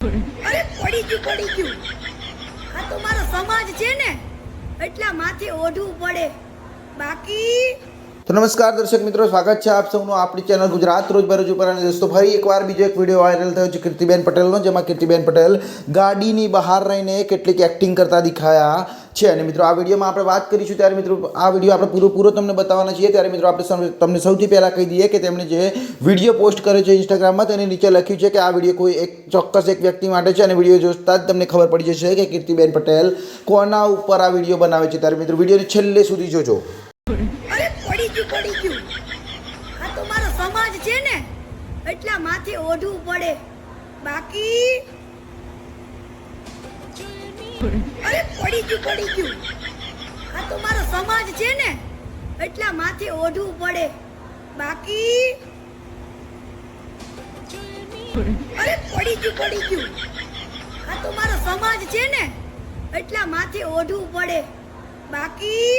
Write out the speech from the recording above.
અરે પડી ગયું આ તો મારો સમાજ છે ને એટલા માથે ઓઢવું પડે બાકી તો નમસ્કાર દર્શક મિત્રો, સ્વાગત છે આપ સૌનું આપણી ચેનલ ગુજરાત રોજબરોજ ઉપર. અને દોસ્તો ફરી એકવાર બીજો એક વિડીયો વાયરલ થયો છે કીર્તિબેન પટેલનો, જેમાં કીર્તિબેન પટેલ ગાડીની બહાર રહીને કેટલીક એક્ટિંગ કરતા દેખાયા છે. અને મિત્રો આ વિડીયોમાં આપણે વાત કરીશું, ત્યારે મિત્રો આ વિડીયો આપણે પૂરો તમને બતાવવાના છીએ. ત્યારે મિત્રો આપણે તમને સૌથી પહેલાં કહી દઈએ કે તેમણે જે વિડીયો પોસ્ટ કર્યો છે ઇન્સ્ટાગ્રામમાં, તેની નીચે લખ્યું છે કે આ વિડીયો કોઈ એક ચોક્કસ એક વ્યક્તિ માટે છે. અને વિડીયો જોતા જ તમને ખબર પડી જશે કે કીર્તિબેન પટેલ કોના ઉપર આ વિડીયો બનાવે છે. ત્યારે મિત્રો વિડીયોને છેલ્લે સુધી જોજો. અરે પડી ગયું આ તો મારો સમાજ છે ને એટલા માથે ઓઢવું પડે બાકી અરે પડી ગયું આ તો મારો સમાજ છે ને એટલા માથે ઓઢવું પડે બાકી અરે પડી ગયું આ તો મારો સમાજ છે ને એટલા માથે ઓઢવું પડે બાકી